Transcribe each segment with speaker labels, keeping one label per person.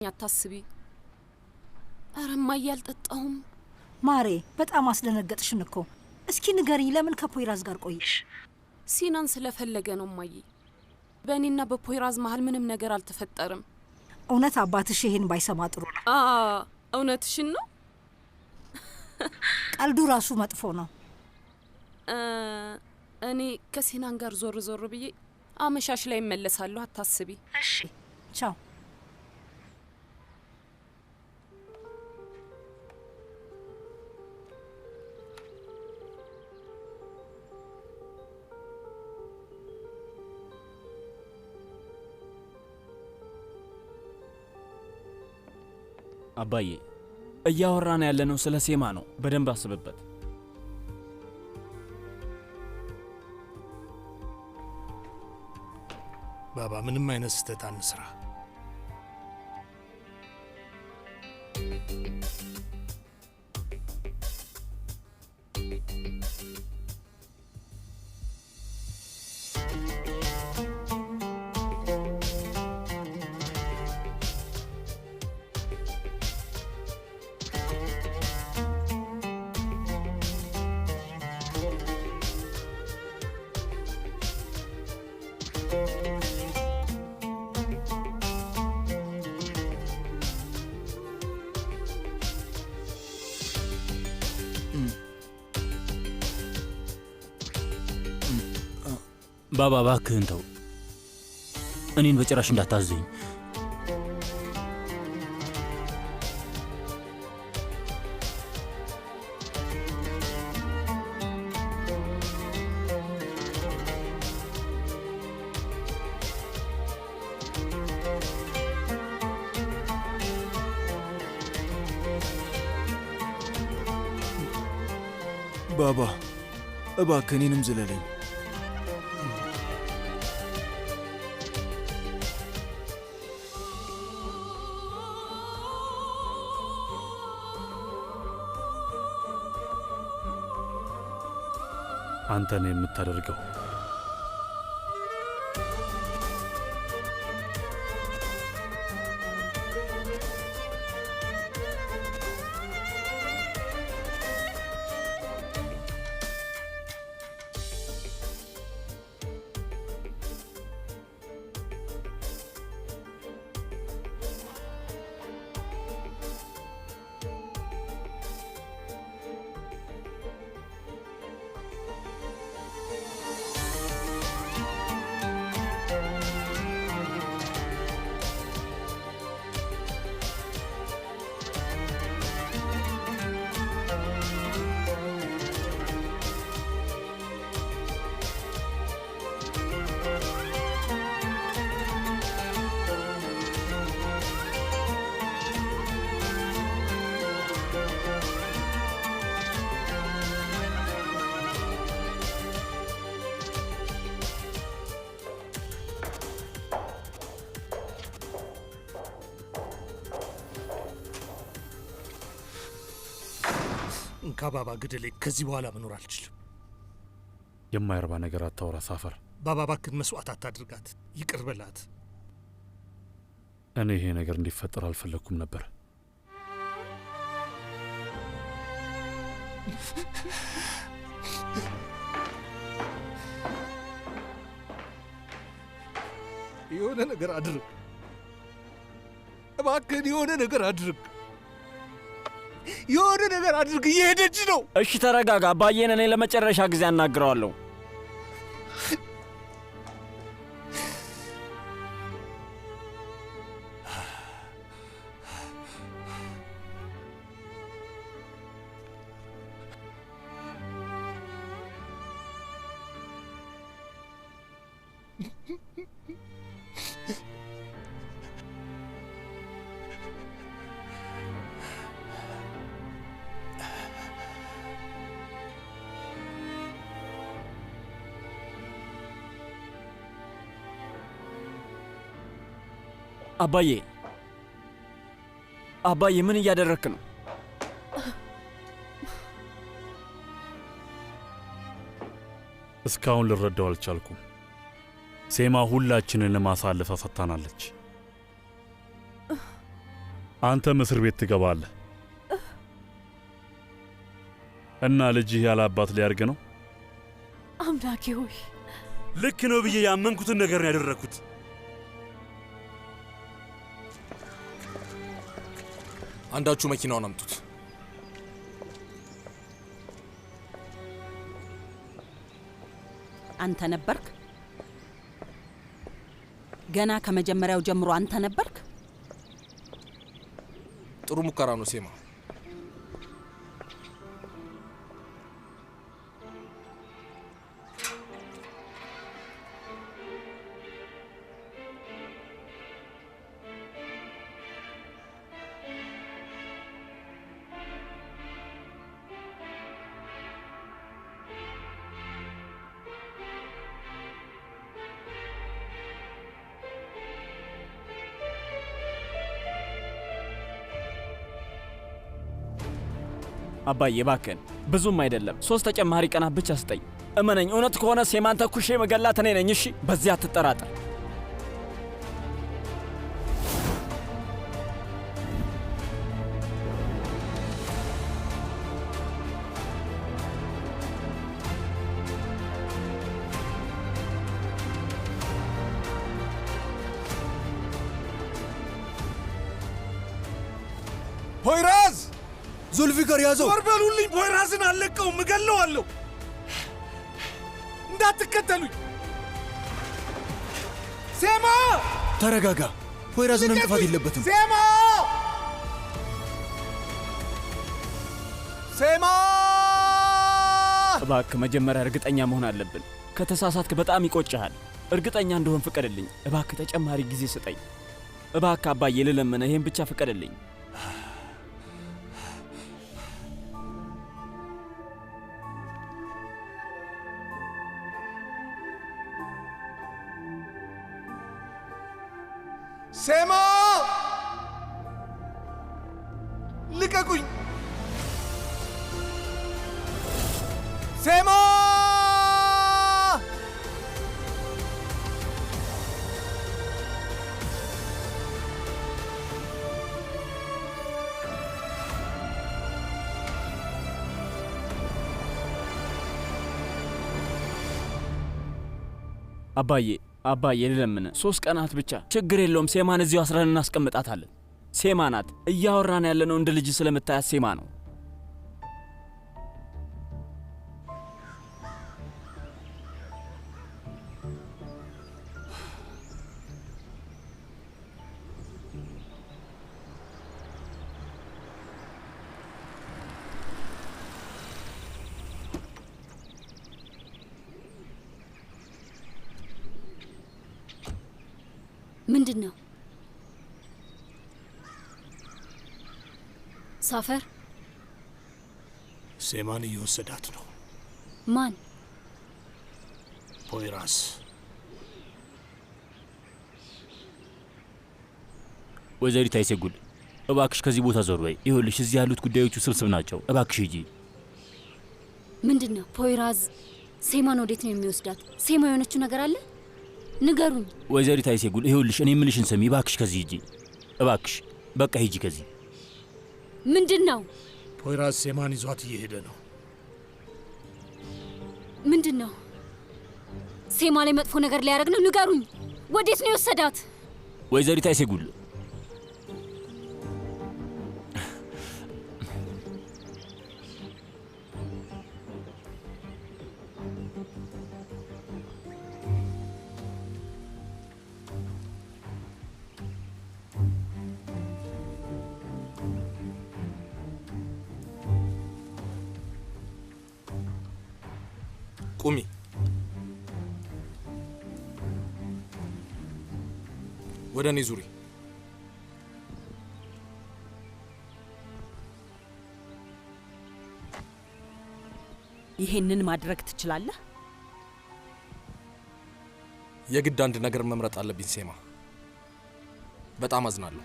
Speaker 1: አታስቢ። ኧረ እማዬ አልጠጣሁም።
Speaker 2: ማሬ በጣም አስደነገጥሽን እኮ። እስኪ ንገሪኝ ለምን ከፖይራዝ ጋር ቆይሽ?
Speaker 1: ሲናን ስለፈለገ ነው እማዬ። በእኔና በፖይራዝ መሀል ምንም ነገር አልተፈጠረም።
Speaker 2: እውነት አባትሽ ይሄን ባይሰማ ጥሩ ነው።
Speaker 1: እውነትሽን ነው?
Speaker 2: ቀልዱ ራሱ መጥፎ ነው።
Speaker 1: እኔ ከሲናን ጋር ዞር ዞር ብዬ አመሻሽ ላይ እመለሳለሁ፣ አታስቢ።
Speaker 2: እሺ ቻው።
Speaker 3: አባዬ እያወራን ያለነው ስለ ሴማ ነው። በደንብ አስብበት።
Speaker 4: ባባ ምንም አይነት ስህተት አንስራ።
Speaker 3: ባባ እባክህን ተው። እኔን በጭራሽ እንዳታዘኝ።
Speaker 5: ባባ እባክህ እኔንም ዝለለኝ።
Speaker 6: አንተ ነው የምታደርገው።
Speaker 4: ባባ ግደሌ፣ ከዚህ በኋላ መኖር አልችልም።
Speaker 6: የማይረባ ነገር አታውራ ሳፈር።
Speaker 4: ባባ እባክህን መስዋዕት አታድርጋት፣ ይቅር በላት።
Speaker 6: እኔ ይሄ ነገር እንዲፈጠር አልፈለግኩም ነበር።
Speaker 4: የሆነ ነገር አድርግ እባክህን፣ የሆነ ነገር አድርግ፣ የሆነ ነገር አድርግ። እየሄደች ነው።
Speaker 3: እሺ ተረጋጋ። አባዬን እኔ ለመጨረሻ ጊዜ አናግረዋለሁ። አባዬ ምን እያደረክ ነው?
Speaker 6: እስካሁን ልረዳው አልቻልኩም። ሴማ ሁላችንን ለማሳለፍ ፈታናለች። አንተም እስር ቤት ትገባለህ እና ልጅህ ያለ አባት ሊያርግ ነው።
Speaker 7: አምላኬ ሆይ
Speaker 8: ልክ ነው ብዬ ያመንኩትን ነገር ነው ያደረኩት።
Speaker 9: አንዳችሁ መኪናውን አምጡት።
Speaker 7: አንተ ነበርክ? ገና ከመጀመሪያው ጀምሮ አንተ ነበርክ?
Speaker 9: ጥሩ ሙከራ ነው ሴማ።
Speaker 3: አባዬ እባክህን ብዙም አይደለም 3 ተጨማሪ ቀናት ብቻ ስጠኝ። እመነኝ፣ እውነት ከሆነ ሴማን ተኩሼ መገላት እኔ ነኝ። እሺ፣ በዚያ አትጠራጠር።
Speaker 4: ፖይራዝ!
Speaker 5: ዙልፊከር ያዘው!
Speaker 4: ዞር በሉልኝ! ፖይራዝን አልለቀውም፣ እገለዋለሁ። እንዳትከተሉኝ! ሴማ!
Speaker 5: ተረጋጋ። ፖይራዝንም ጥፋት የለበትም።
Speaker 4: ሴማ! ሴማ!
Speaker 3: እባክህ መጀመሪያ እርግጠኛ መሆን አለብን። ከተሳሳትክ በጣም ይቆጭሃል። እርግጠኛ እንደሆን ፍቀድልኝ። እባክህ ተጨማሪ ጊዜ ስጠኝ። እባክህ አባዬ ልለምንህ፣ ይሄን ብቻ ፍቀድልኝ።
Speaker 4: ሴማ! ልቀቁኝ! ሴማ!
Speaker 3: አባዬ ልለምንህ 3 ቀናት ብቻ። ችግር የለውም። ሴማን እዚሁ አስረን እናስቀምጣታለን። ሴማ ናት። እያወራን ያለነው እንደ ልጅ ስለምታያት ሴማ ነው።
Speaker 10: ምንድን ነው? ሳፈር
Speaker 4: ሴማን እየወሰዳት ነው።
Speaker 10: ማን?
Speaker 4: ፖይራስ።
Speaker 8: ወይዘሪት አይሴጉል እባክሽ ከዚህ ቦታ ዞር በይ። ይኸውልሽ እዚህ ያሉት ጉዳዮቹ ስብስብ ናቸው። እባክሽ ሂጂ።
Speaker 10: ምንድን ነው? ፖይራዝ ሴማን ወዴት ነው የሚወስዳት? ሴማ የሆነችው ነገር አለ? ንገሩኝ።
Speaker 8: ወይዘሪት አይሴጉል ይኸውልሽ እኔ የምልሽን ስሚ። እባክሽ ከዚህ ሂጂ። እባክሽ በቃ ሂጂ ከዚህ።
Speaker 10: ምንድን ነው?
Speaker 4: ፖይራዝ ሴማን ይዟት እየሄደ ነው።
Speaker 10: ምንድን ነው? ሴማ ላይ መጥፎ ነገር ሊያደርግ ነው? ንገሩኝ። ወዴት ነው የወሰዳት?
Speaker 8: ወይዘሪት አይሴጉል
Speaker 9: ቁሚ። ወደ እኔ ዙሪ።
Speaker 7: ይሄንን ማድረግ ትችላለህ?
Speaker 9: የግድ አንድ ነገር መምረጥ አለብኝ ሴማ። በጣም አዝናለሁ።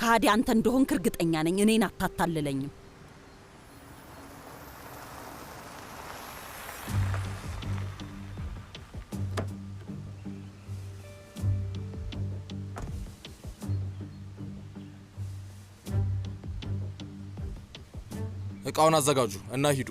Speaker 7: ከሃዲ አንተ እንደሆንክ እርግጠኛ ነኝ። እኔን አታታልለኝም።
Speaker 9: እቃውን አዘጋጁ እና ሂዱ።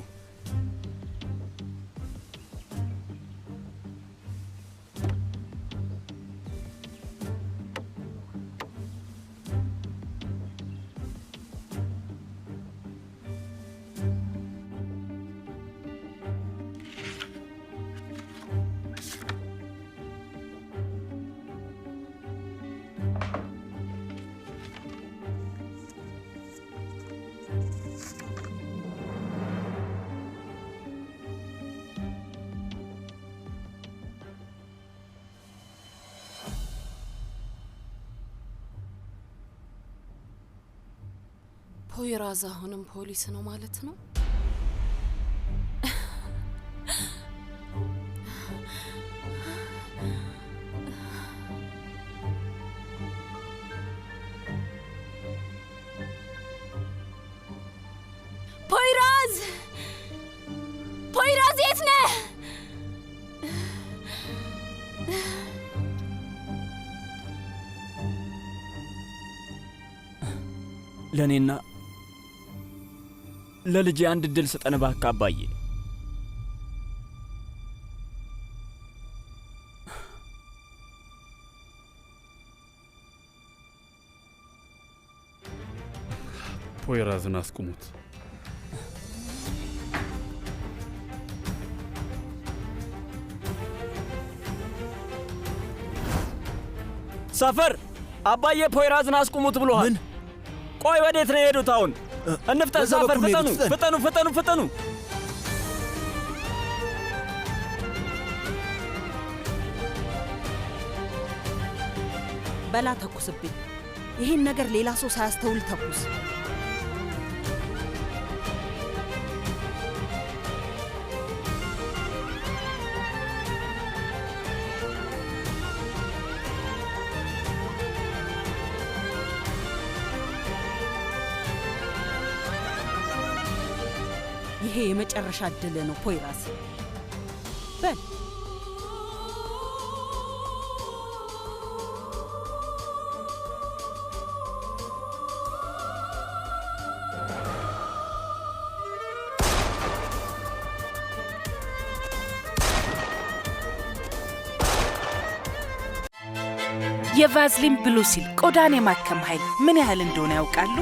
Speaker 1: ፖይራዝ አሁንም ፖሊስ ነው ማለት ነው?
Speaker 10: ፖይራዝ! ፖይራዝ የት ነህ?
Speaker 3: ለኔና ለልጄ አንድ እድል ስጠን እባክህ አባዬ።
Speaker 6: ፖይራዝን አስቁሙት።
Speaker 3: ሰፈር አባዬ ፖይራዝን አስቁሙት ብሎሃል። ቆይ ወዴት ነው የሄዱት አሁን? እንፍጠን ሰፈር፣ ፍጠኑ ፍጠኑ ፍጠኑ ፍጠኑ።
Speaker 7: በላ ተኩስብኝ። ይህን ነገር ሌላ ሰው ሳያስተውል ተኩስ። ይሄ የመጨረሻ እድል ነው ፖይራዝ። በል
Speaker 11: የቫዝሊን ብሉ ሲል ቆዳን የማከም ኃይል ምን ያህል እንደሆነ ያውቃሉ?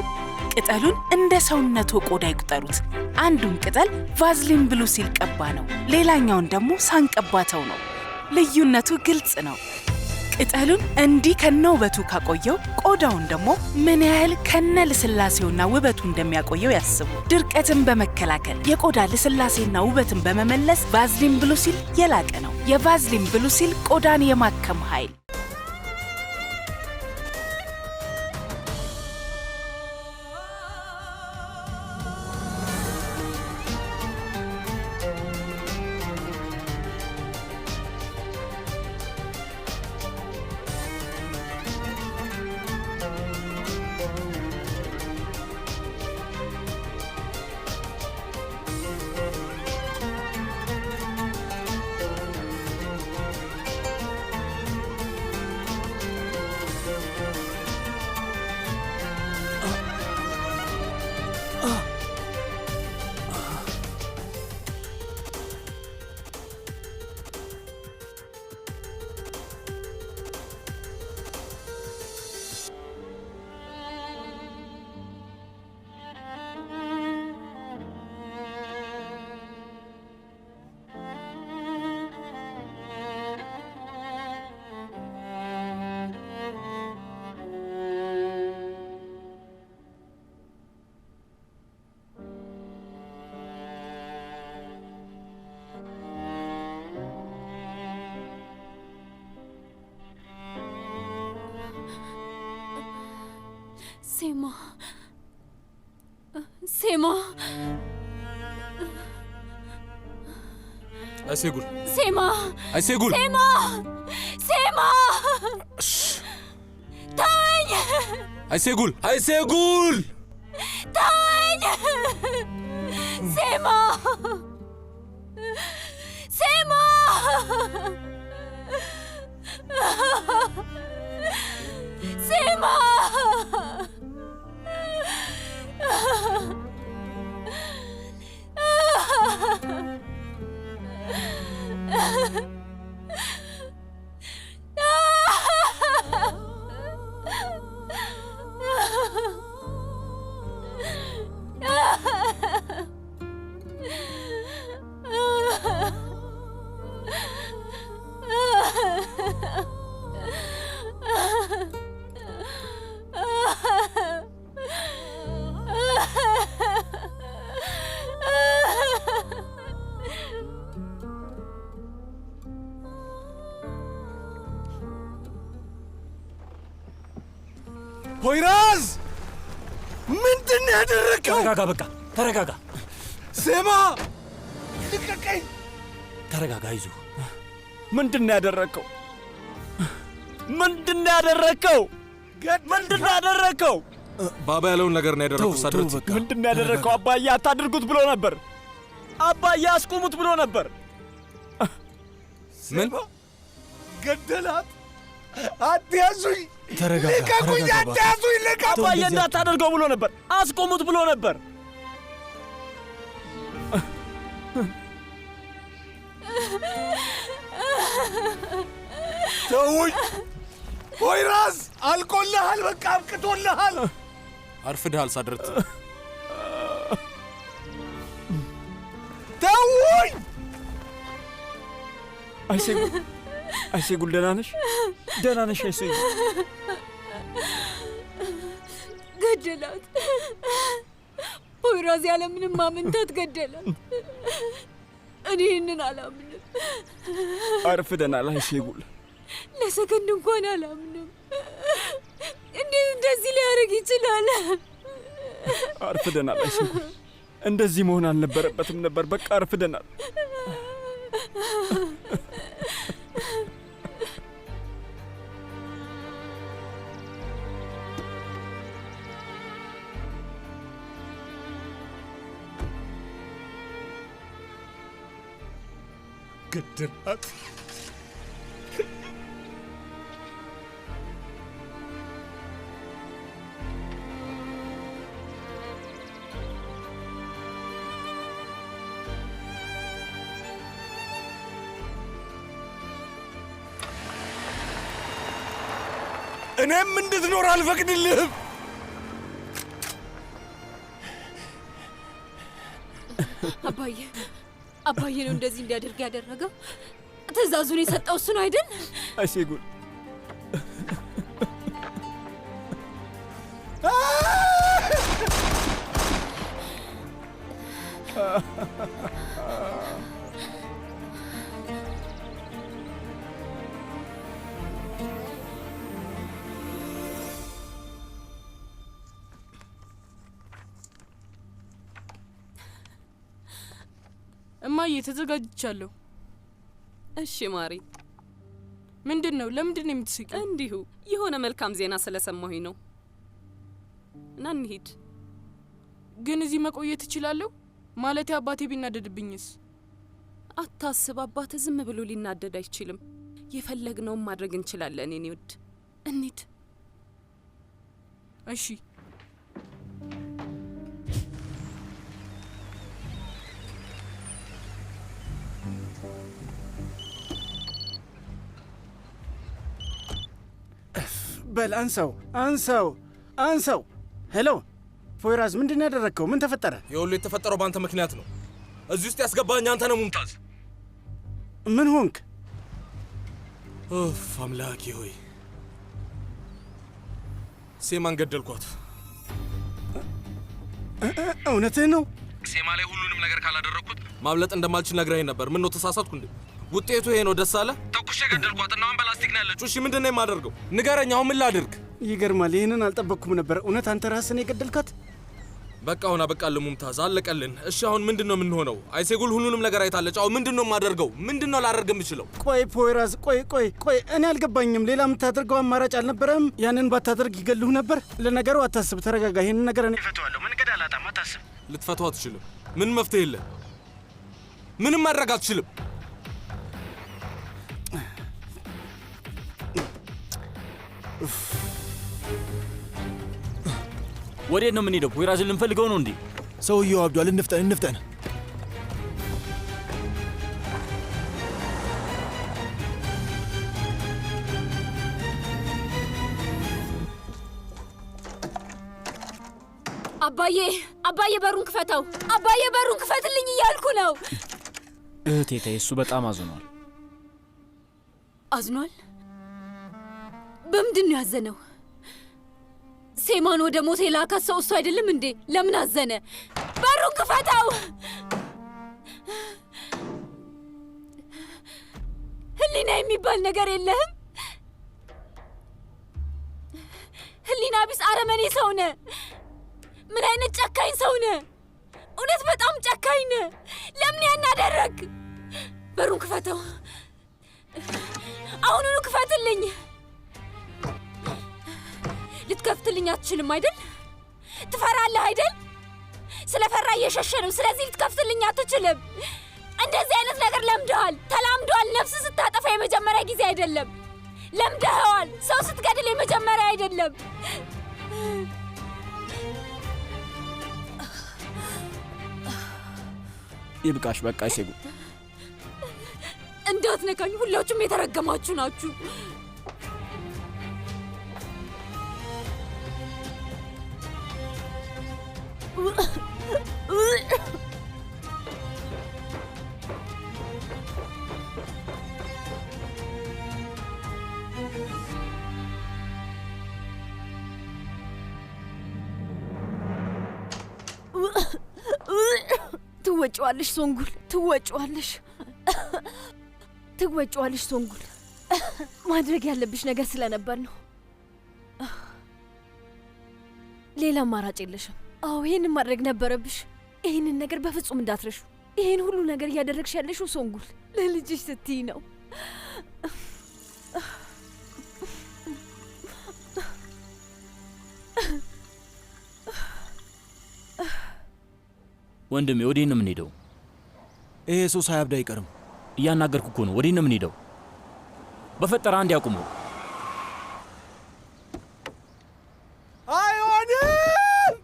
Speaker 11: ቅጠሉን እንደ ሰውነቱ ቆዳ ይቁጠሩት። አንዱን ቅጠል ቫዝሊን ብሉ ሲል ቀባ ነው፣ ሌላኛውን ደግሞ ሳንቀባተው ነው። ልዩነቱ ግልጽ ነው። ቅጠሉን እንዲህ ከነ ውበቱ ካቆየው፣ ቆዳውን ደግሞ ምን ያህል ከነ ልስላሴውና ውበቱ እንደሚያቆየው ያስቡ። ድርቀትን በመከላከል የቆዳ ልስላሴና ውበትን በመመለስ ቫዝሊን ብሉ ሲል የላቀ ነው። የቫዝሊን ብሉ ሲል ቆዳን የማከም ኃይል።
Speaker 10: ሴማ ሴማ
Speaker 9: አይሴጉል
Speaker 10: ሴማ
Speaker 9: አይሴጉል
Speaker 10: ሴማ ሴማ ተወኝ!
Speaker 9: አይሴጉል አይሴጉል
Speaker 10: ተወኝ! ሴማ ሴማ ሴማ
Speaker 4: ፖይራዝ ምንድን ነው ያደረገው?
Speaker 3: ተረጋጋ፣ በቃ ተረጋጋ።
Speaker 4: ሴማ ልቀቀኝ።
Speaker 3: ተረጋጋ፣ አይዞህ። ምንድን ነው ያደረግከው? ምንድን ነው ያደረግከው? ምንድን ነው ያደረግከው?
Speaker 9: ባባ ያለውን ነገር ነው ያደረግኩት። ሳድርት
Speaker 3: ምንድን ነው ያደረግከው? አባዬ አታድርጉት ብሎ ነበር። አባዬ አስቁሙት ብሎ ነበር።
Speaker 9: ምን
Speaker 4: ገደላት? አትያዙኝ!
Speaker 5: ተረጋጋ፣
Speaker 4: ልቀቁኝ! አትያዙኝ! ልቀቁኝ!
Speaker 3: አባዬ እንዳታደርገው ብሎ ነበር። አስቁሙት ብሎ ነበር።
Speaker 4: ተውኝ! ፖይራዝ አልቆልሃል። በቃ አብቅቶልሃል።
Speaker 9: አርፍድሃል ሳድርት።
Speaker 4: ተውኝ!
Speaker 3: አይሴጉል ደህና ነሽ? ደህና ነሽ አይሴጉል?
Speaker 10: ገደላት። ፖይራዝ ያለምንም ማመንታት ገደላት። እኔ ይህንን አላምንም።
Speaker 3: አርፍደናል አይሴጉል።
Speaker 10: ለሰከንድ እንኳን አላምንም። እንዴት እንደዚህ ሊያደርግ ይችላል?
Speaker 3: አርፍደናል አይሴጉል። እንደዚህ መሆን አልነበረበትም ነበር። በቃ አርፍደናል።
Speaker 4: ገደላት። እኔም እንድትኖር አልፈቅድልህም።
Speaker 10: አባዬ ነው እንደዚህ እንዲያደርግ ያደረገው። ትዕዛዙን የሰጠው እሱ ነው አይደል?
Speaker 3: አይሴጉል
Speaker 1: እማዬ ተዘጋጅቻለሁ።
Speaker 7: እሺ ማሪ።
Speaker 1: ምንድን ነው? ለምንድን ነው የምትስቂው?
Speaker 7: እንዲሁ የሆነ መልካም ዜና ስለሰማሁኝ ነው። እና እንሂድ።
Speaker 1: ግን እዚህ መቆየት እችላለሁ? ማለቴ አባቴ ቢናደድብኝስ?
Speaker 7: አታስብ፣ አባቴ ዝም ብሎ ሊናደድ አይችልም። የፈለግነውን ማድረግ እንችላለን። እኔ ውድ እንሂድ።
Speaker 1: እሺ።
Speaker 12: በል አንሳው፣ አንሳው፣ አንሳው። ሄሎ ፖይራዝ፣ ምንድን ነው ያደረግከው? ምን ተፈጠረ?
Speaker 9: የሁሉ የተፈጠረው በአንተ ምክንያት ነው። እዚህ ውስጥ ያስገባኝ አንተ ነው ሙምታዝ።
Speaker 12: ምን ሆንክ?
Speaker 9: ኡፍ አምላኬ ሆይ፣ ሴማን ገደልኳት።
Speaker 12: እውነትህ ነው?
Speaker 9: ሴማ ላይ ሁሉንም ነገር ካላደረግኩት ማምለጥ እንደማልችል ነግረኸኝ ነበር። ምን ነው ተሳሳትኩ እንዴ? ውጤቱ ይሄ ነው። ደስ አለ? ተኩሼ ገደልኳት እና አሁን በላስቲክ ነው ያለችው። እሺ ምንድን ነው የማደርገው? ንገረኝ፣ አሁን ምን ላድርግ?
Speaker 12: ይገርማል። ይህንን አልጠበቅኩም ነበር። እውነት አንተ ራስን የገደልካት?
Speaker 9: በቃ አሁን አበቃልን ሙምታዝ፣ አለቀልን። እሺ አሁን ምንድን ነው የምንሆነው? አይሴጉል ሁሉንም ነገር አይታለች። አሁን ምንድን ነው የማደርገው? ምንድን ነው ላደርግ የምችለው?
Speaker 12: ቆይ ፖይራዝ፣ ቆይ እኔ አልገባኝም። ሌላ የምታደርገው አማራጭ አልነበረም? ያንን ባታደርግ ይገልሁ ነበር። ለነገሩ አታስብ፣ ተረጋጋ። ይህንን ነገር እኔ እፈተዋለሁ። መንገድ አላጣም፣ አታስብ።
Speaker 9: ልትፈታው አትችልም። ምን መፍትሄ የለ። ምንም ማድረግ አትችልም።
Speaker 8: ወዴት ነው የምንሄደው? ፖይራዝን ልንፈልገው ነው እንዴ?
Speaker 5: ሰውየው አብዷል። እንፍጠን።
Speaker 10: አባዬ አባዬ በሩን ክፈተው! አባዬ በሩን ክፈትልኝ እያልኩ ነው።
Speaker 3: እህቴ ተይ፣ እሱ በጣም አዝኗል።
Speaker 10: አዝኗል? በምንድን ነው ያዘነው? ሴማን ወደ ሞት የላካት ሰው እሱ አይደለም እንዴ? ለምን አዘነ? በሩን ክፈተው! ህሊና የሚባል ነገር የለህም? ህሊና ቢስ አረመኔ ሰው ነህ። ምን አይነት ጨካኝ ሰው ነህ! እውነት በጣም ጨካኝ ነህ። ለምን ያናደረግ? በሩን ክፈተው! አሁኑኑ ክፈትልኝ! ልትከፍትልኝ አትችልም አይደል? ትፈራለህ አይደል? ስለፈራ እየሸሸ ነው። ስለዚህ ልትከፍትልኝ አትችልም። እንደዚህ አይነት ነገር ለምደሃል፣ ተላምደዋል። ነፍስ ስታጠፋ የመጀመሪያ ጊዜ አይደለም። ለምደኸዋል። ሰው ስትገድል የመጀመሪያ አይደለም።
Speaker 3: ይብቃሽ፣ በቃ አይሴጉ።
Speaker 10: እንዳትነካኝ። ሁላችሁም የተረገማችሁ ናችሁ።
Speaker 13: ትወጪዋለሽ ሶንጉል፣ ትወጪዋለሽ፣ ትወጪዋለሽ ሶንጉል። ማድረግ ያለብሽ ነገር ስለነበር ነው። ሌላ አማራጭ የለሽም። አዎ ይሄንን ማድረግ ነበረብሽ። ይሄንን ነገር በፍጹም እንዳትረሹ። ይሄን ሁሉ ነገር እያደረግሽ ያለሽው ሶንጉል ለልጅሽ ስትይ ነው።
Speaker 8: ወንድሜ ወዴት ነው የምንሄደው?
Speaker 5: ይሄ ሰው ሳያብድ አይቀርም።
Speaker 8: እያናገርኩ እኮ ነው። ወዴት ነው የምንሄደው? በፈጠረ አንድ ያቁሙ።
Speaker 4: አይሆንም!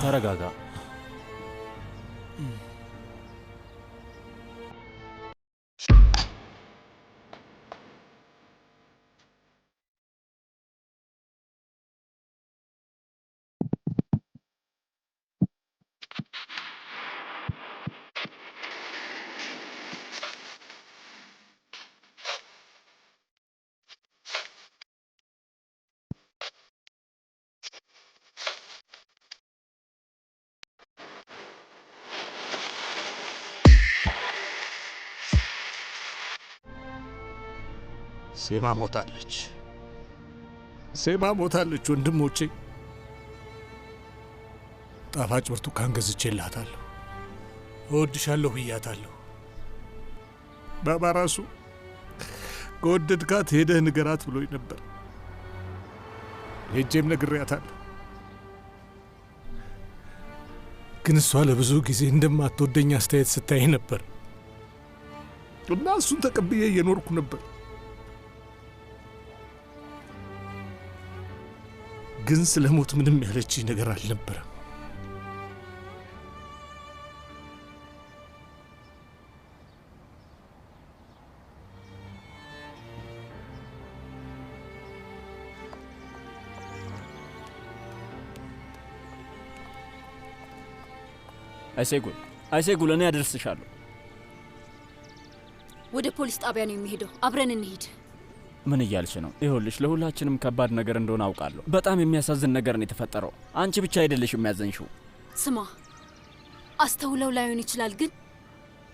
Speaker 8: ተረጋጋ።
Speaker 4: ሴማ ሞታለች። ሴማ ሞታለች ወንድሞቼ። ጣፋጭ ብርቱካን ገዝቼላታለሁ። እወድሻለሁ ብያታለሁ። ባባ ራሱ ከወደድካት ሄደህ ንገራት ብሎኝ ነበር። ሄጄም ነግሬያታለሁ። ግን እሷ ለብዙ ጊዜ እንደማትወደኝ አስተያየት ስታይ ነበር እና እሱን ተቀብዬ እየኖርኩ ነበር። ግን ስለ ሞት ምንም ያለችኝ ነገር አልነበረም።
Speaker 3: አይሴጉል፣ እኔ አደርስሻለሁ።
Speaker 10: ወደ ፖሊስ ጣቢያ ነው የሚሄደው። አብረን እንሂድ።
Speaker 3: ምን እያልሽ ነው? ይኸውልሽ ለሁላችንም ከባድ ነገር እንደሆነ አውቃለሁ። በጣም የሚያሳዝን ነገር ነው የተፈጠረው። አንቺ ብቻ አይደለሽ የሚያዘንሽው።
Speaker 10: ስማ፣ አስተውለው ላይሆን ይችላል፣ ግን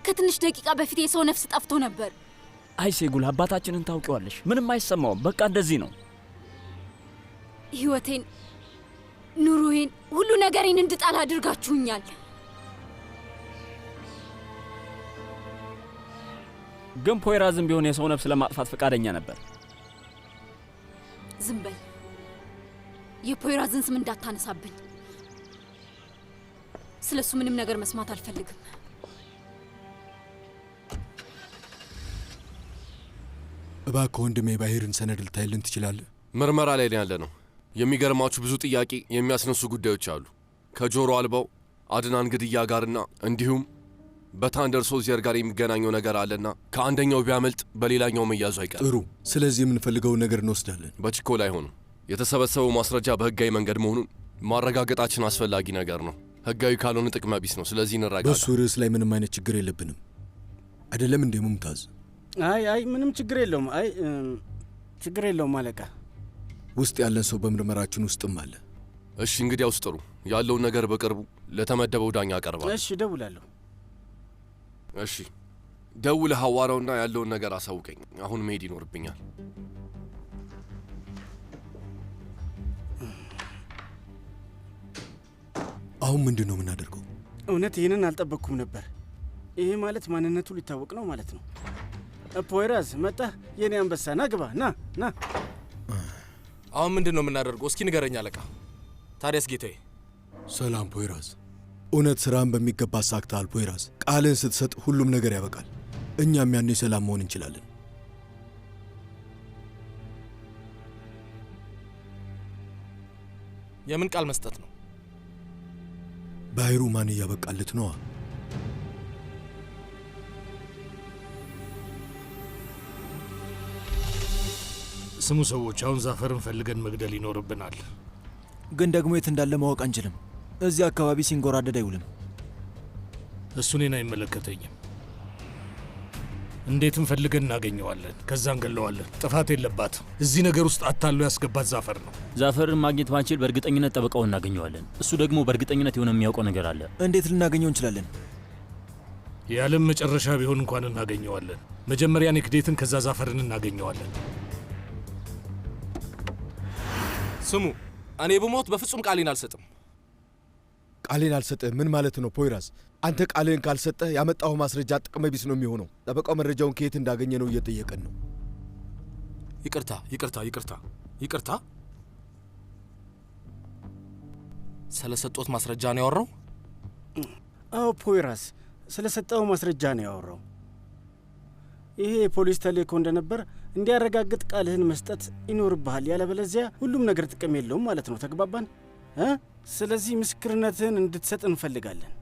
Speaker 10: ከትንሽ ደቂቃ በፊት የሰው ነፍስ ጠፍቶ ነበር።
Speaker 3: አይሴጉል፣ አባታችንን ታውቂዋለሽ። ምንም አይሰማውም። በቃ እንደዚህ ነው።
Speaker 10: ህይወቴን፣ ኑሮዬን፣ ሁሉ ነገሬን እንድጣል አድርጋችሁኛል።
Speaker 3: ግን ፖይራዝም ቢሆን የሰው ነፍስ ለማጥፋት ፈቃደኛ ነበር።
Speaker 10: ዝም በል። የፖይራዝን ስም እንዳታነሳብኝ። ስለሱ ምንም ነገር መስማት አልፈልግም።
Speaker 5: እባክህ ወንድሜ ባሂርን ሰነድ ልታይልን ትችላለህ?
Speaker 9: ምርመራ ላይ ያለ ነው። የሚገርማችሁ ብዙ ጥያቄ የሚያስነሱ ጉዳዮች አሉ። ከጆሮ አልባው አድናን ግድያ ጋርና እንዲሁም
Speaker 14: በታንደር ሶልጀር ጋር የሚገናኘው ነገር አለና ከአንደኛው ቢያመልጥ በሌላኛው መያዙ አይቀርም።
Speaker 5: ጥሩ። ስለዚህ የምንፈልገውን ነገር እንወስዳለን።
Speaker 14: በችኮላ አይሆንም። የተሰበሰበው ማስረጃ በህጋዊ መንገድ መሆኑን ማረጋገጣችን አስፈላጊ ነገር ነው። ህጋዊ ካልሆነ ጥቅመ ቢስ ነው። ስለዚህ እንረጋጋ።
Speaker 5: በሱ ርዕስ ላይ ምንም አይነት ችግር የለብንም። አይደለም እንዴ ሙምታዝ?
Speaker 12: አይ ምንም ችግር የለውም። ችግር የለውም አለቃ።
Speaker 5: ውስጥ ያለን ሰው በምርመራችን ውስጥም አለ።
Speaker 14: እሺ እንግዲያውስ ጥሩ። ያለውን ነገር በቅርቡ ለተመደበው ዳኛ አቀርባለሁ።
Speaker 12: እሺ እደውላለሁ።
Speaker 14: እሺ ደውለህ አዋራውና ያለውን ነገር አሳውቀኝ። አሁን መሄድ ይኖርብኛል።
Speaker 5: አሁን ምንድን ነው የምናደርገው?
Speaker 12: እውነት ይህንን አልጠበቅኩም ነበር። ይሄ ማለት ማንነቱ ሊታወቅ ነው ማለት ነው። ፖይራዝ መጣህ? የኔ አንበሳ ና ግባ፣ ና።
Speaker 9: አሁን ምንድን ነው የምናደርገው? እስኪ ንገረኝ አለቃ። ታዲያስ ጌታዬ?
Speaker 5: ሰላም ፖይራዝ። እውነት ስራን በሚገባ አሳክተሃል ፖይራዝ። ቃልን ስትሰጥ ሁሉም ነገር ያበቃል። እኛም ያኔ ሰላም መሆን እንችላለን።
Speaker 9: የምን ቃል መስጠት ነው?
Speaker 5: ባህሩ ማን እያበቃለት ነዋ።
Speaker 4: ስሙ ሰዎች፣ አሁን ዛፈርን ፈልገን መግደል ይኖርብናል።
Speaker 15: ግን ደግሞ የት እንዳለ ማወቅ አንችልም። እዚህ አካባቢ ሲንጎራደድ አይውልም።
Speaker 4: እሱ እኔን አይመለከተኝም። እንዴትም ፈልገን እናገኘዋለን፣ ከዛ እንገለዋለን። ጥፋት የለባትም። እዚህ ነገር ውስጥ አታሎ ያስገባት ዛፈር ነው።
Speaker 8: ዛፈርን ማግኘት ባንችል በእርግጠኝነት ጠበቃው እናገኘዋለን። እሱ ደግሞ በእርግጠኝነት የሆነ የሚያውቀው ነገር አለ።
Speaker 15: እንዴት ልናገኘው እንችላለን?
Speaker 4: የዓለም መጨረሻ ቢሆን እንኳን እናገኘዋለን። መጀመሪያ ኔክዴትን፣ ከዛ ዛፈርን እናገኘዋለን።
Speaker 9: ስሙ፣ እኔ ብሞት በፍጹም ቃሌን አልሰጥም።
Speaker 5: ቃሌን አልሰጥህ ምን ማለት ነው ፖይራዝ? አንተ ቃልህን ካልሰጠህ ያመጣው ማስረጃ ጥቅመ ቢስ ነው የሚሆነው። ጠበቃው መረጃውን ከየት እንዳገኘ ነው እየጠየቀን ነው።
Speaker 9: ይቅርታ። ስለሰጦት ማስረጃ ነው ያወራው?
Speaker 12: አዎ ፖይራዝ፣ ስለሰጠው ማስረጃ ነው ያወራው። ይሄ የፖሊስ ተልእኮ እንደነበር እንዲያረጋግጥ ቃልህን መስጠት ይኖርብሃል። ያለበለዚያ ሁሉም ነገር ጥቅም የለውም ማለት ነው። ተግባባን? ስለዚህ ምስክርነትህን እንድትሰጥ እንፈልጋለን።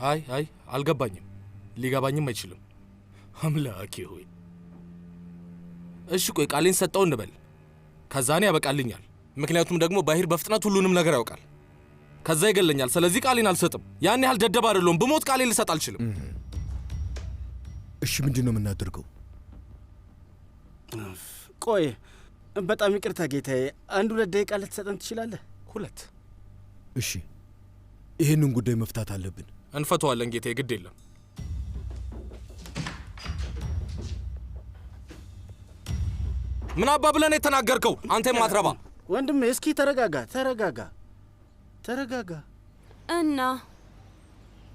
Speaker 9: አይ አልገባኝም። ሊገባኝም አይችልም። አምላኬ ሆይ። እሺ ቆይ ቃሌን ሰጠው እንበል፣ ከዛኔ ያበቃልኛል። ምክንያቱም ደግሞ ባህር በፍጥነት ሁሉንም ነገር ያውቃል። ከዛ ይገለኛል። ስለዚህ ቃሌን አልሰጥም። ያን ያህል ደደብ አይደለሁም። ብሞት ቃሌን ልሰጥ አልችልም።
Speaker 5: እሺ ምንድን ነው የምናደርገው?
Speaker 12: ቆይ በጣም ይቅርታ ጌታዬ፣ 1-2 ደቂቃ ልትሰጠን ትችላለህ?
Speaker 9: 2?
Speaker 5: እሺ ይህንን ጉዳይ መፍታት አለብን።
Speaker 9: እንፈተዋለን ጌታዬ፣ ግድ የለም። ምን አባ ብለን የተናገርከው አንተ የማትረባ
Speaker 12: ወንድሜ? እስኪ ተረጋጋ።
Speaker 1: እና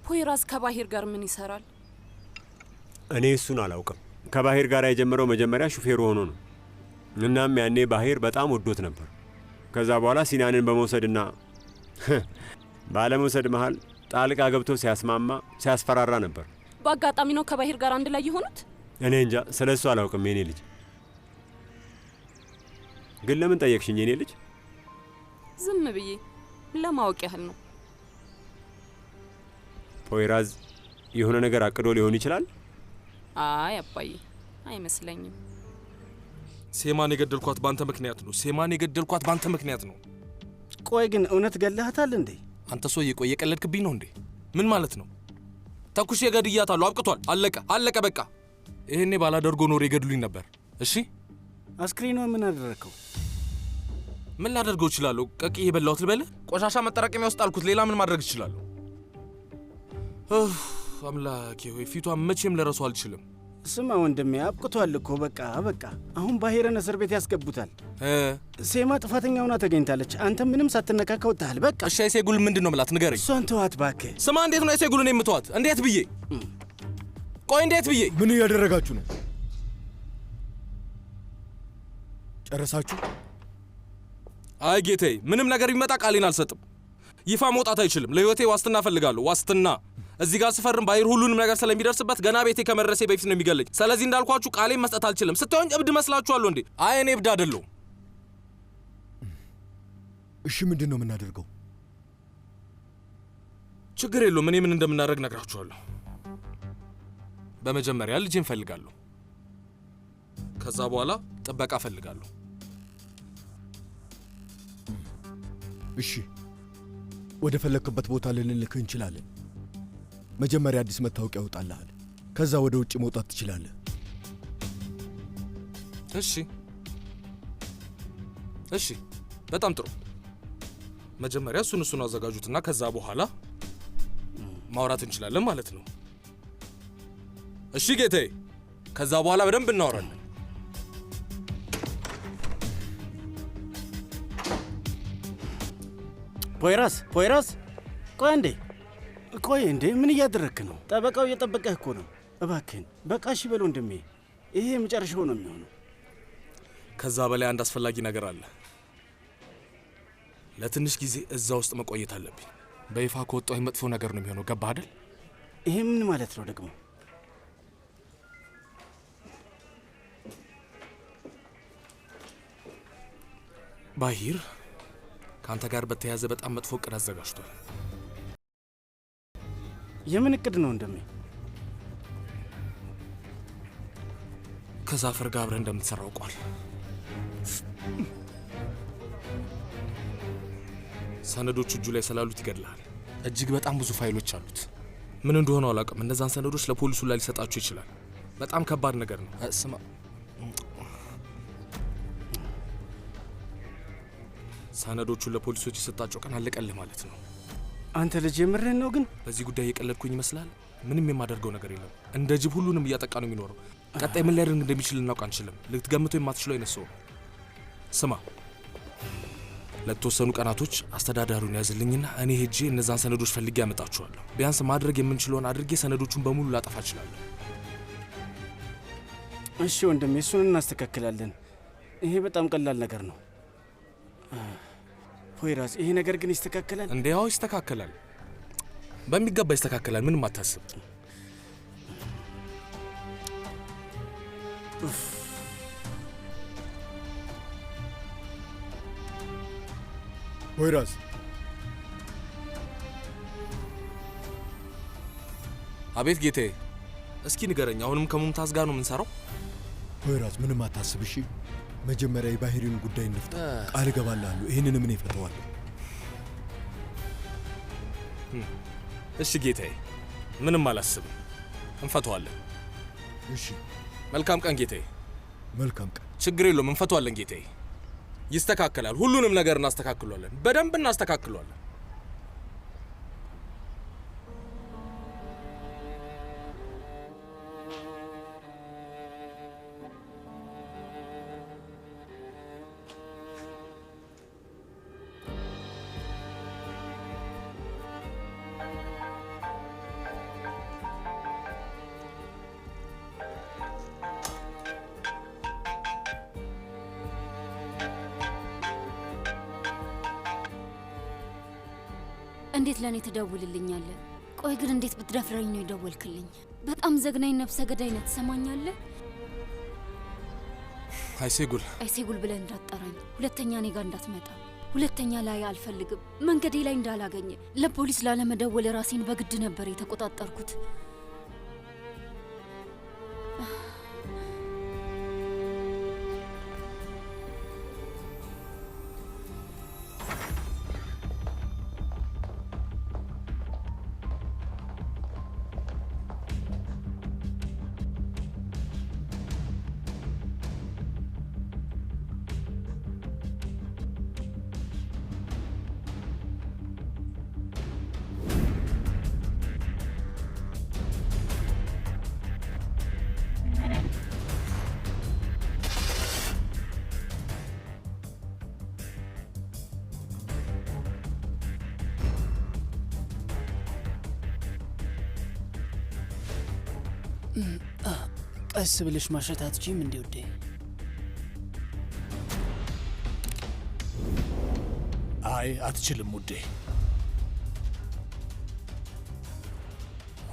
Speaker 1: ፖይራዝ ከባሂር ጋር ምን ይሰራል?
Speaker 16: እኔ እሱን አላውቅም። ከባሂር ጋር የጀመረው መጀመሪያ ሹፌሩ ሆኖ ነው። እናም ያኔ ባህር በጣም ወዶት ነበር። ከዛ በኋላ ሲናንን በመውሰድና ባለመውሰድ መሃል ጣልቃ ገብቶ ሲያስፈራራ ነበር።
Speaker 1: በአጋጣሚ ነው ከባሂር ጋር አንድ ላይ የሆኑት?
Speaker 16: እኔ እንጃ፣ ስለ እሱ አላውቅም የኔ ልጅ። ግን ለምን ጠየቅሽኝ የኔ ልጅ?
Speaker 1: ዝም ብዬ ለማወቅ ያህል ነው።
Speaker 16: ፖይራዝ የሆነ ነገር አቅዶ ሊሆን ይችላል?
Speaker 1: አይ አባዬ፣ አይመስለኝም።
Speaker 9: ሴማን የገደልኳት ባንተ ምክንያት ነው።
Speaker 12: ቆይ ግን እውነት ገለሃታል እንዴ?
Speaker 9: አንተ ሰውዬ፣ ቆይ የቀለድክብኝ ነው እንዴ? ምን ማለት ነው? ተኩሼ ገድያታለሁ። አብቅቷል። አለቀ በቃ። ይሄኔ ባላደርጎ ኖር ይገድሉኝ ነበር። እሺ
Speaker 12: አስክሬኗ ምን አደረከው?
Speaker 9: ምን ላደርገው እችላለሁ? ቀቅዬ የበላሁት ልበልህ? ቆሻሻ መጠራቀሚያ ውስጥ አልኩት። ሌላ ምን ማድረግ እችላለሁ? አምላኬ ሆይ፣ ፊቷን መቼም ልረሳው አልችልም።
Speaker 12: ስማ ወንድሜ፣ አብቅቷል እኮ በቃ። አሁን ባህርን እስር ቤት ያስገቡታል። ሴማ ጥፋተኛ ሆና ተገኝታለች። አንተ ምንም ሳትነካካ ወጥተሃል። በቃ
Speaker 9: እሺ፣ አይሴጉል ምንድን ነው ምላት? ንገረኝ።
Speaker 12: እሷን ተዋት እባክህ።
Speaker 9: ስማ፣ እንዴት ነው አይሴጉልን የምትዋት? እንዴት ብዬ? ቆይ እንዴት ብዬ?
Speaker 5: ምን እያደረጋችሁ ነው? ጨረሳችሁ?
Speaker 9: አይ ጌታዬ፣ ምንም ነገር ቢመጣ ቃሌን አልሰጥም። ይፋ መውጣት አይችልም። ለህይወቴ ዋስትና እፈልጋለሁ። ዋስትና። እዚህ ጋር ስፈርም ባህር ሁሉንም ነገር ስለሚደርስበት ገና ቤቴ ከመድረሴ በፊት ነው የሚገለኝ። ስለዚህ እንዳልኳችሁ ቃሌን መስጠት አልችልም። ስታዩኝ እብድ መስላችኋለሁ እንዴ? አይ እኔ እብድ አይደለሁም።
Speaker 5: እሺ ምንድን ነው የምናደርገው?
Speaker 9: ችግር የለውም። እኔ ምን እንደምናደርግ ነግራችኋለሁ። በመጀመሪያ ልጄን ፈልጋለሁ። ከዛ በኋላ ጥበቃ ፈልጋለሁ።
Speaker 5: እሺ፣ ወደ ፈለክበት ቦታ ልንልክህ እንችላለን። መጀመሪያ አዲስ መታወቂያ ያወጣልሃል። ከዛ ወደ ውጭ መውጣት ትችላለህ።
Speaker 9: እሺ፣ በጣም ጥሩ። መጀመሪያ እሱን አዘጋጁትና ከዛ በኋላ ማውራት እንችላለን ማለት ነው። እሺ ጌታዬ፣ ከዛ በኋላ በደንብ እናወራለን።
Speaker 12: ፖይራስ፣ ቆይ እንዴ፣ ምን እያደረግክ ነው? ጠበቃው እየጠበቀህ እኮ ነው። እባክህን በቃ እሺ በል ወንድሜ፣ ይሄ የመጨረሻው ነው የሚሆነው።
Speaker 9: ከዛ በላይ አንድ አስፈላጊ ነገር አለ። ለትንሽ ጊዜ እዛ ውስጥ መቆየት አለብኝ። በይፋ ከወጣሁ መጥፎ ነገር ነው የሚሆነው። ገባህ አይደል?
Speaker 12: ይሄ ምን ማለት ነው ደግሞ?
Speaker 9: ባሂር ከአንተ ጋር በተያያዘ በጣም መጥፎ እቅድ አዘጋጅቷል።
Speaker 12: የምን እቅድ ነው ወንድሜ?
Speaker 9: ከዛፈር ጋር አብረህ እንደምትሰራ አውቋል። ሰነዶቹ እጁ ላይ ስላሉት ይገድልሃል። እጅግ በጣም ብዙ ፋይሎች አሉት። ምን እንደሆነ አላውቅም። እነዛን ሰነዶች ለፖሊሱ ላይ ሊሰጣቸው ይችላል። በጣም ከባድ ነገር ነው። ስማ፣ ሰነዶቹን ለፖሊሶች የሰጣቸው ቀን አለቀልህ ማለት ነው።
Speaker 12: አንተ ልጅ የምርህን ነው? ግን
Speaker 9: በዚህ ጉዳይ እየቀለድኩኝ ይመስላል። ምንም የማደርገው ነገር የለም። እንደ ጅብ ሁሉንም እያጠቃ ነው የሚኖረው። ቀጣይ ምን ሊያደርግ እንደሚችል ልናውቅ አንችልም። ልትገምተው የማትችለው አይነት ሰው። ስማ፣ ለተወሰኑ ቀናቶች አስተዳዳሪውን ያዝልኝና እኔ ሄጄ እነዛን ሰነዶች ፈልጌ ያመጣችኋለሁ። ቢያንስ ማድረግ የምንችለውን አድርጌ ሰነዶቹን በሙሉ ላጠፋ እችላለሁ።
Speaker 12: እሺ ወንድሜ፣ እሱን እናስተካክላለን። ይሄ በጣም ቀላል ነገር ነው። ፖይራስ፣ ይሄ ነገር ግን ይስተካከላል
Speaker 9: እንዴ? ያው ይስተካከላል፣ በሚገባ ይስተካከላል። ምንም አታስብ።
Speaker 5: ፖይራስ፣
Speaker 9: አቤት ጌታዬ። እስኪ ንገረኝ፣ አሁንም ከሙምታዝ ጋር ነው የምንሰራው?
Speaker 5: ፖይራስ፣ ምንም አታስብ እሺ። መጀመሪያ የባህሪውን ጉዳይ እንፍታ። ቃል እገባልሃለሁ፣ ይህንንም እኔ እፈታዋለሁ።
Speaker 9: እሺ ጌታዬ፣ ምንም አላስብም፣ እንፈታዋለን።
Speaker 5: እሺ፣
Speaker 9: መልካም ቀን ጌታዬ።
Speaker 5: መልካም ቀን።
Speaker 9: ችግር የለውም፣ እንፈታዋለን ጌታዬ። ይስተካከላል። ሁሉንም ነገር እናስተካክሏለን፣ በደንብ እናስተካክሏለን።
Speaker 10: እንዴት ለእኔ ትደውልልኛለህ? ቆይ ግን እንዴት ብትደፍረኝ ነው የደወልክልኝ? በጣም ዘግናኝ ነፍሰ ገዳይ ነህ። ትሰማኛለህ?
Speaker 9: አይሴጉል
Speaker 10: ብለህ እንዳትጠራኝ። ሁለተኛ እኔ ጋር እንዳትመጣ። ሁለተኛ ላይ አልፈልግም። መንገዴ ላይ እንዳላገኘ። ለፖሊስ ላለመደወል ራሴን በግድ ነበር የተቆጣጠርኩት።
Speaker 17: ቀስ ብለሽ ማሸት አትችይም እንዴ ውዴ?
Speaker 4: አይ አትችልም ውዴ።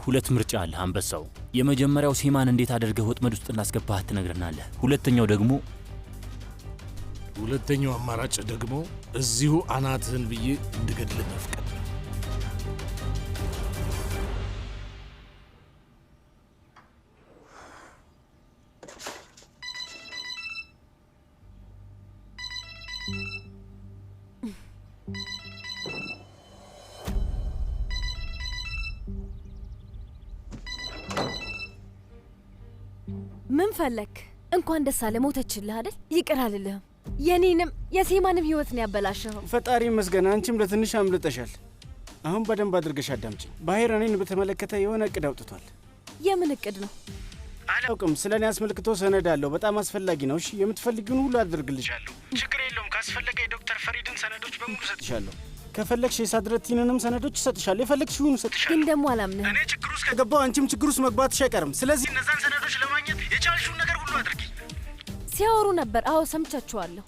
Speaker 8: ሁለት ምርጫ አለ አንበሳው። የመጀመሪያው ሴማን እንዴት አድርገህ ወጥመድ ውስጥ እናስገባህ ትነግረናለህ።
Speaker 4: ሁለተኛው አማራጭ ደግሞ እዚሁ አናትህን ብዬ እንድገድልህ መፍቀድ ነው።
Speaker 13: ፈለክ? እንኳን ደስ አለ። ሞተችልህ አይደል? ይቅር አልልህም። የኔንም የሴማንም ህይወት ነው ያበላሸኸው።
Speaker 12: ፈጣሪ ይመስገን፣ አንቺም ለትንሽ አምልጠሻል። አሁን በደንብ አድርገሽ አዳምጪኝ። ባሂር እኔን በተመለከተ የሆነ እቅድ አውጥቷል።
Speaker 13: የምን እቅድ ነው?
Speaker 12: አላውቅም። ስለ እኔ አስመልክቶ ሰነድ አለው። በጣም አስፈላጊ ነው። እሺ፣ የምትፈልጊውን ሁሉ አድርግልሻለሁ። ችግር የለውም። ካስፈለገ የዶክተር ፈሪድን ሰነዶች በሙሉ እሰጥሻለሁ። ከፈለግሽ የሳድረቲንንም ሰነዶች እሰጥሻለሁ። የፈለግሽውን እሰጥሻለሁ።
Speaker 13: ግን ደግሞ አላምንህም።
Speaker 12: እኔ ችግር ውስጥ ከገባው አንቺም ችግር ውስጥ መግባትሽ አይቀርም። ስለዚህ እነዛን ሰነዶች ለማግኘት የቻልሽውን ነገር ሁሉ አድርጊ።
Speaker 13: ሲያወሩ ነበር። አዎ ሰምቻችኋለሁ።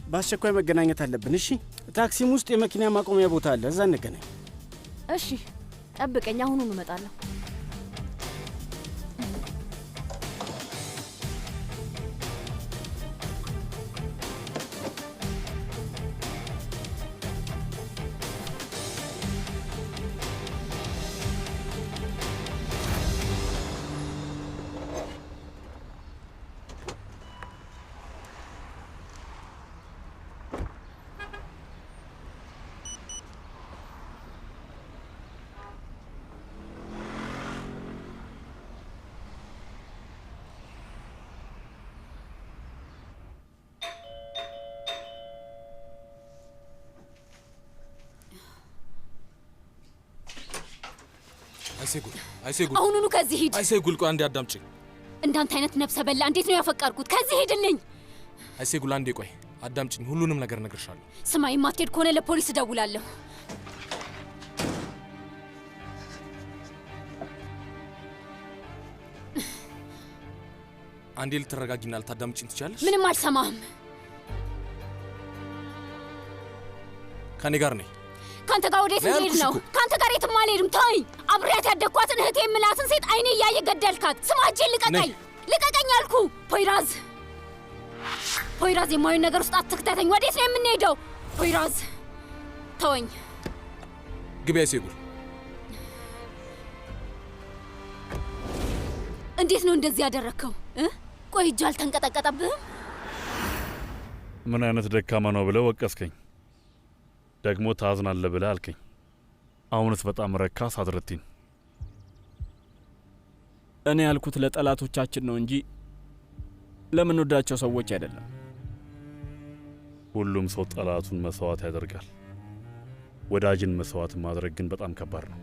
Speaker 12: በአስቸኳይ መገናኘት አለብን። እሺ፣ ታክሲም ውስጥ የመኪና ማቆሚያ ቦታ አለ። እዛ እንገናኝ።
Speaker 13: እሺ፣ ጠብቀኝ። አሁኑን እመጣለሁ።
Speaker 9: አይሴጉል
Speaker 10: አሁኑኑ ከዚህ ሂድ።
Speaker 9: አይሴጉል ቆይ አንዴ አዳምጪኝ።
Speaker 10: እንዳንተ አይነት ነፍሰ በላ እንዴት ነው ያፈቀርኩት? ከዚህ ሂድልኝ።
Speaker 9: አይሴጉል አንዴ ቆይ አዳምጪኝ። ሁሉንም ነገር እነግርሻለሁ።
Speaker 10: ስማ፣ የማትሄድ ከሆነ ለፖሊስ እደውላለሁ።
Speaker 9: አንዴ ልትረጋጊና ልታዳምጪኝ ትችያለሽ?
Speaker 10: ምንም አልሰማህም።
Speaker 9: ከኔ ጋር ነኝ።
Speaker 10: ካንተ ጋር ወዴት ልሄድ ነው? ካንተ ጋር የትም አልሄድም። ተወኝ። አብሬያት ያደግኳትን እህቴ የምላትን ሴት አይኔ እያየ ገደልካት። ስማ፣ እጄን ልቀቀኝ! ልቀቀኝ አልኩ። ፖይራዝ፣ ፖይራዝ፣ የማይሆን ነገር ውስጥ አትክተተኝ። ወዴት ነው የምንሄደው? ፖይራዝ ተወኝ።
Speaker 9: ግቢ አይሴጉል።
Speaker 10: እንዴት ነው እንደዚህ ያደረግከው? ቆይ እጅ አልተንቀጠቀጠብህም?
Speaker 6: ምን አይነት ደካማ ነው ብለህ ወቀስከኝ። ደግሞ ታዝናለህ ብለህ አልከኝ። አሁንስ በጣም ረካ ሳድረቲን።
Speaker 3: እኔ ያልኩት ለጠላቶቻችን ነው እንጂ ለምንወዳቸው ሰዎች አይደለም።
Speaker 6: ሁሉም ሰው ጠላቱን መስዋዕት ያደርጋል። ወዳጅን መስዋዕት ማድረግ ግን በጣም ከባድ ነው።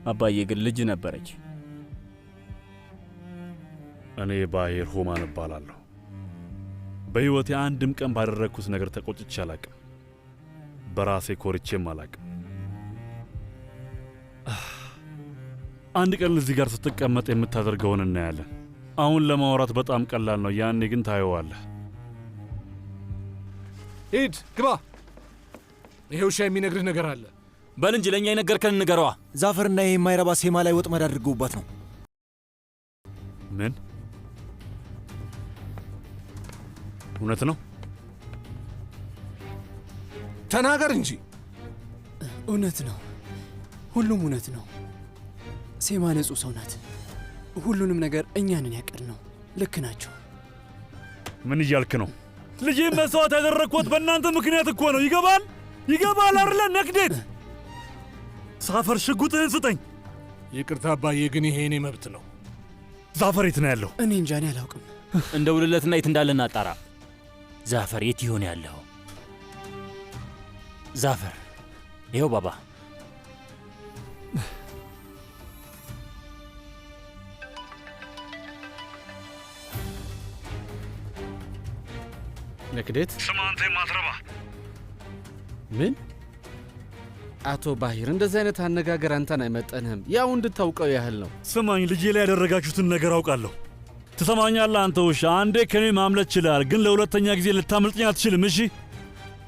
Speaker 3: አባዬ ግን ልጅ ነበረች።
Speaker 6: እኔ ባሂር ሆማን እባላለሁ። በሕይወቴ አንድም ቀን ባደረግኩት ነገር ተቆጭቼ አላቅም። በራሴ ኮርቼም አላቅም። አንድ ቀን እዚህ ጋር ስትቀመጥ የምታደርገውን እናያለን። አሁን ለማውራት በጣም ቀላል ነው፣ ያኔ ግን ታየዋለህ።
Speaker 4: ሂድ፣ ግባ። ይሄ ውሻ የሚነግርህ ነገር አለ።
Speaker 15: በል እንጂ ለእኛ የነገርከን ንገረዋ። ዛፈርና ይህ የማይረባ ሴማ ላይ ወጥመድ አድርገውባት ነው።
Speaker 6: ምን? እውነት ነው?
Speaker 4: ተናገር እንጂ።
Speaker 17: እውነት ነው፣ ሁሉም እውነት ነው። ሴማ ንጹህ ሰው ናት። ሁሉንም ነገር እኛንን ያቀድ ነው። ልክ ናቸው።
Speaker 6: ምን እያልክ ነው? ልጄን መስዋዕት ያደረግኩት በእናንተ ምክንያት እኮ ነው። ይገባል? ይገባል አይደለ? ነክዴት ዛፈር፣ ሽጉጥህን ስጠኝ።
Speaker 4: ይቅርታ አባዬ፣ ግን ይሄ እኔ መብት ነው።
Speaker 6: ዛፈር የት ነው ያለው?
Speaker 17: እኔ እንጃ፣ እኔ አላውቅም።
Speaker 8: እንደውልለትና የት እንዳለ እናጣራ። ዛፈር የት ይሆን ያለው? ዛፈር፣ ይኸው ባባ።
Speaker 12: ነክዴት፣
Speaker 6: ስማ አንተ የማትረባ
Speaker 9: ምን? አቶ ባሂር፣ እንደዚህ አይነት አነጋገር አንተን አይመጠንህም። ያው እንድታውቀው ያህል ነው።
Speaker 6: ስማኝ፣ ልጄ ላይ ያደረጋችሁትን ነገር አውቃለሁ። ትሰማኛለህ? አንተ ውሻ፣ አንዴ ከኔ ማምለጥ ችላል፣ ግን ለሁለተኛ ጊዜ ልታመልጥኝ አትችልም። እሺ?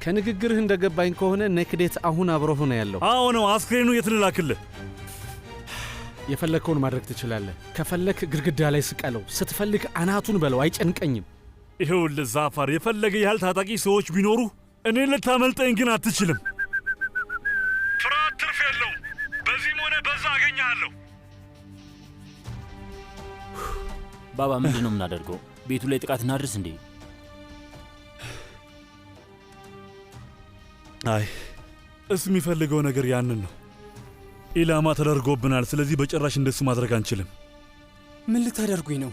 Speaker 9: ከንግግርህ እንደገባኝ ከሆነ ነክዴት አሁን አብሮህ ነው ያለው።
Speaker 6: አዎ ነው። አስክሬኑ የት ልላክልህ?
Speaker 9: የፈለግከውን ማድረግ ትችላለህ። ከፈለክ ግድግዳ ላይ ስቀለው፣ ስትፈልግ አናቱን በለው፣ አይጨንቀኝም።
Speaker 6: ይኸውልህ ዛፋር፣ የፈለገ ያህል ታጣቂ ሰዎች ቢኖሩ እኔን ልታመልጠኝ ግን አትችልም። ፍርሃት ትርፍ የለውም። በዚህም ሆነ በዛ አገኘሃለሁ።
Speaker 8: ባባ፣ ምንድን ነው የምናደርገው? ቤቱ ላይ ጥቃት እናድርስ እንዴ?
Speaker 6: አይ፣ እሱ የሚፈልገው ነገር ያንን ነው። ኢላማ ተደርጎብናል። ስለዚህ በጭራሽ እንደሱ ማድረግ አንችልም።
Speaker 17: ምን ልታደርጉኝ ነው?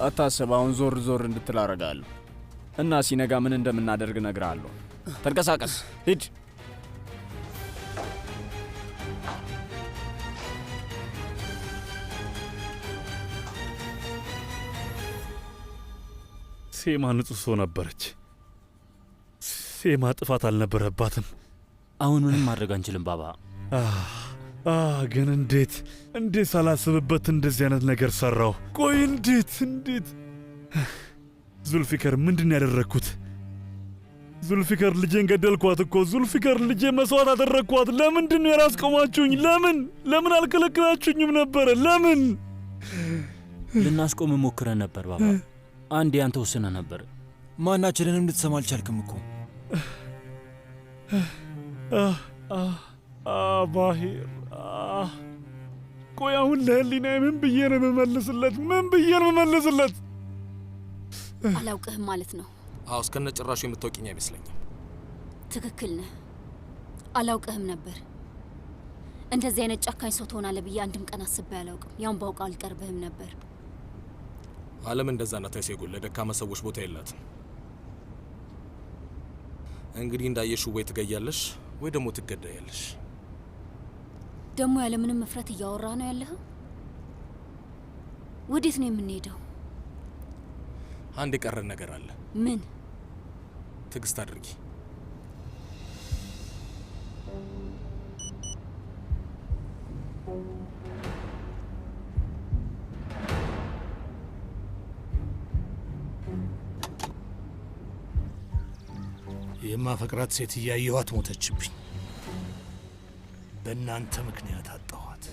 Speaker 3: አታስብ፣ አሁን ዞር ዞር እንድትል አደርጋለሁ እና ሲነጋ ምን እንደምናደርግ እነግርሃለሁ። ተንቀሳቀስ፣ ሂድ።
Speaker 6: ሴማ ንጹህ ሰው ነበረች። ሴማ ጥፋት አልነበረባትም።
Speaker 8: አሁን ምንም ማድረግ አንችልም ባባ።
Speaker 6: ግን እንዴት ሳላስብበት እንደዚህ አይነት ነገር ሰራው? ቆይ እንዴት ዙልፊከር፣ ምንድን ያደረግኩት? ዙልፊከር፣ ልጄን ገደልኳት እኮ። ዙልፊከር፣ ልጄን መስዋዕት አደረግኳት። ለምንድን ነው ያላስቆማችሁኝ? ለምን አልከለከላችሁኝም ነበረ? ለምን?
Speaker 8: ልናስቆም ሞክረን ነበር ባባ። አንድ ያንተ ወስነ ነበር።
Speaker 15: ማናችንንም ልትሰማ አልቻልክም እኮ።
Speaker 6: ባሂር፣ ቆይ አሁን ለህሊናዬ ምን ብዬ ነው የምመልስለት?
Speaker 10: አላውቅህም ማለት ነው?
Speaker 9: አዎ፣ እስከነ ጭራሹ የምታውቂኝ አይመስለኝም።
Speaker 10: ትክክል ነህ። አላውቅህም ነበር። እንደዚህ አይነት ጨካኝ ሰው ትሆናለህ ብዬ አንድም ቀን አስቤ አላውቅም። ያውን ባውቀው አልቀርብህም ነበር።
Speaker 9: ዓለም እንደዛ ናት አይሴጉል። ለደካማ ሰዎች ቦታ የላትም። እንግዲህ እንዳየሽው ወይ ትገያለሽ ወይ ደግሞ ትገዳያለሽ።
Speaker 10: ደግሞ ያለምንም መፍረት እያወራ ነው ያለኸው? ወዴት ነው የምንሄደው?
Speaker 9: አንድ የቀረን ነገር አለ።
Speaker 10: ምን?
Speaker 9: ትዕግስት አድርጊ።
Speaker 4: የማፈቅራት ሴት እያየኋት ሞተችብኝ። በእናንተ ምክንያት አጣኋት።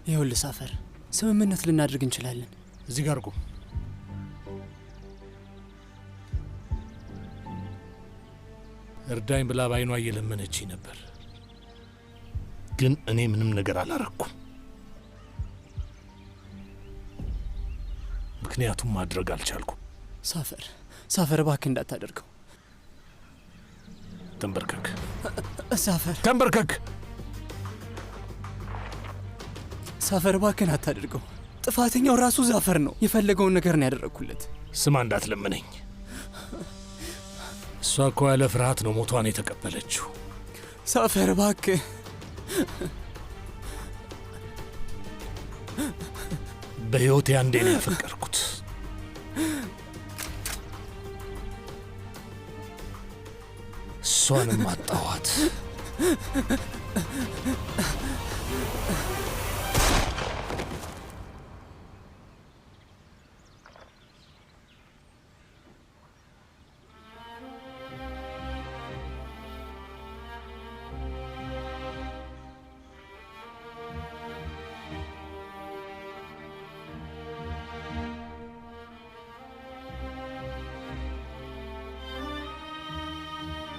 Speaker 17: ይኸውልህ ሳፈር፣ ስምምነት ልናድርግ እንችላለን።
Speaker 4: እዚህ ጋር ቁም። እርዳኝ ብላ ባይኗ እየለመነችኝ ነበር፣ ግን እኔ ምንም ነገር አላረኩም። ምክንያቱም ማድረግ አልቻልኩም።
Speaker 17: ሳፈር እባክህ እንዳታደርገው።
Speaker 4: ተንበርከክ
Speaker 17: ሳፈር፣
Speaker 4: ተንበርከክ።
Speaker 17: ሳፈር እባክህን አታደርገው። ጥፋተኛው ራሱ ዛፈር ነው። የፈለገውን ነገር ነው ያደረግኩለት።
Speaker 4: ስማ፣ እንዳትለምነኝ። እሷ እኮ ያለ ፍርሃት ነው ሞቷን የተቀበለችው።
Speaker 17: ሳፈር እባክህ።
Speaker 4: በሕይወቴ አንዴ ነው ያፈቀርኩት። እሷንም አጣኋት።